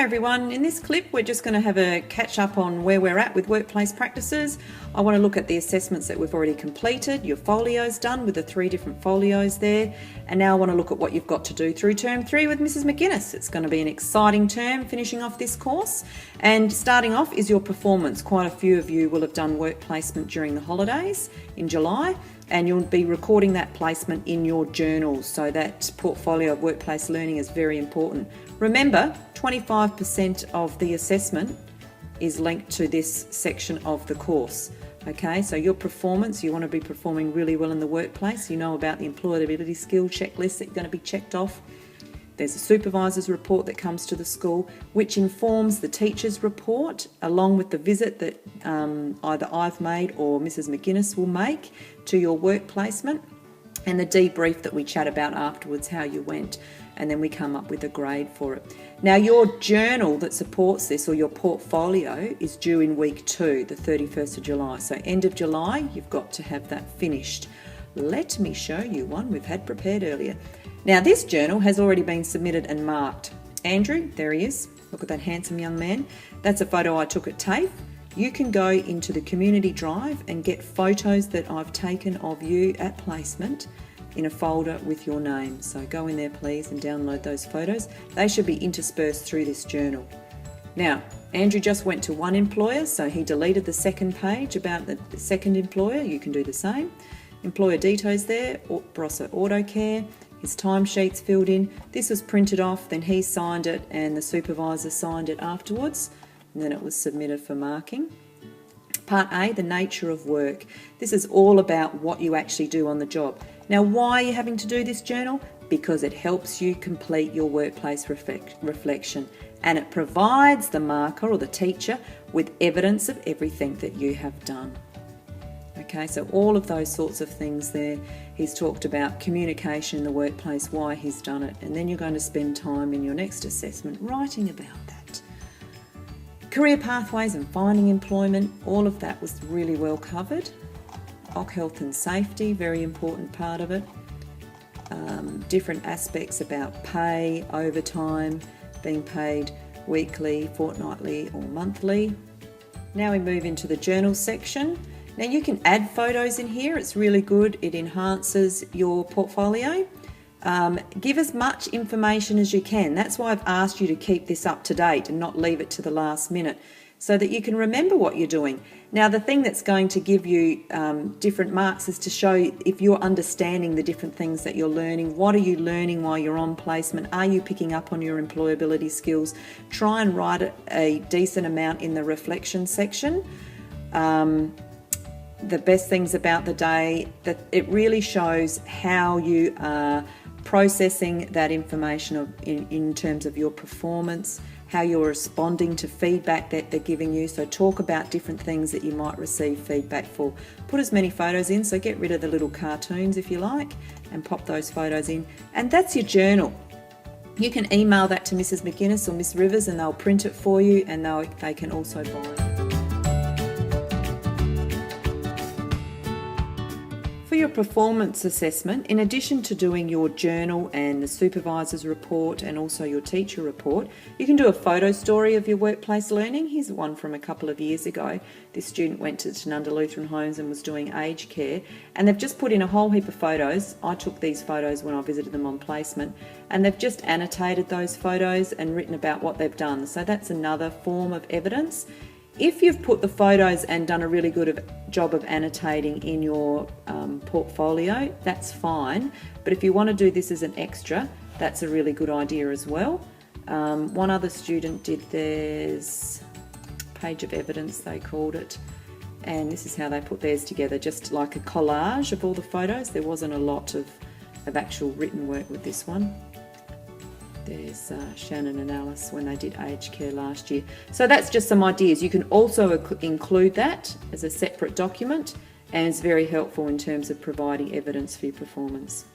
Hi everyone, in this clip we're just going to have a catch up on where we're at with workplace practices. I want to look at the assessments that we've already completed, your folios done with the 3 different folios there, and now I want to look at what you've got to do through term 3 with Mrs. McGuinness. It's going to be an exciting term finishing off this course, and starting off is your performance. Quite a few of you will have done work placement during the holidays in July, and you'll be recording that placement in your journals, so that portfolio of workplace learning is very important. Remember, 25% of the assessment is linked to this section of the course. Okay, so your performance, you want to be performing really well in the workplace. You know about the employability skill checklist that you're going to be checked off. There's a supervisor's report that comes to the school, which informs the teacher's report, along with the visit that either I've made or Mrs. McGuinness will make to your work placement, and the debrief that we chat about afterwards, how you went, and then we come up with a grade for it. Now, your journal that supports this, or your portfolio, is due in week 2, the 31st of July. So end of July, you've got to have that finished. Let me show you one we've had prepared earlier. Now, this journal has already been submitted and marked. Andrew, there he is. Look at that handsome young man. That's a photo I took at TAFE. You can go into the community drive and get photos that I've taken of you at placement in a folder with your name. So go in there please and download those photos. They should be interspersed through this journal. Now, Andrew just went to one employer, so he deleted the second page about the second employer. You can do the same. Employer details there, Barossa Auto Care, his timesheets filled in. This was printed off, then he signed it and the supervisor signed it afterwards, and then it was submitted for marking. Part A, the nature of work. This is all about what you actually do on the job. Now, why are you having to do this journal? Because it helps you complete your workplace reflection, and it provides the marker or the teacher with evidence of everything that you have done. Okay, so all of those sorts of things there. He's talked about communication in the workplace, why he's done it, and then you're going to spend time in your next assessment writing about that. Career pathways and finding employment, all of that was really well covered. Health and safety, very important part of it. Different aspects about pay, overtime, being paid weekly, fortnightly or monthly. Now we move into the journal section. Now you can add photos in here, it's really good, it enhances your portfolio. Give as much information as you can. That's why I've asked you to keep this up to date and not leave it to the last minute, so that you can remember what you're doing. Now, the thing that's going to give you different marks is to show if you're understanding the different things that you're learning. What are you learning while you're on placement? Are you picking up on your employability skills? Try and write a decent amount in the reflection section. The best things about the day, that it really shows how you are processing that information in terms of your performance, how you're responding to feedback that they're giving you. So talk about different things that you might receive feedback for. Put as many photos in, so get rid of the little cartoons if you like, and pop those photos in. And that's your journal. You can email that to Mrs. McGuinness or Miss Rivers and they'll print it for you, and they can also buy it. For your performance assessment, in addition to doing your journal and the supervisor's report and also your teacher report, you can do a photo story of your workplace learning. Here's one from a couple of years ago. This student went to Tanunda Lutheran Homes and was doing aged care, and they've just put in a whole heap of photos. I took these photos when I visited them on placement, and they've just annotated those photos and written about what they've done. So that's another form of evidence. If you've put the photos and done a really good job of annotating in your portfolio, that's fine. But if you want to do this as an extra, that's a really good idea as well. One other student did theirs, page of evidence they called it, and this is how they put theirs together, just like a collage of all the photos. There wasn't a lot of actual written work with this one. There's Shannon and Alice when they did aged care last year. So that's just some ideas. You can also include that as a separate document, and it's very helpful in terms of providing evidence for your performance.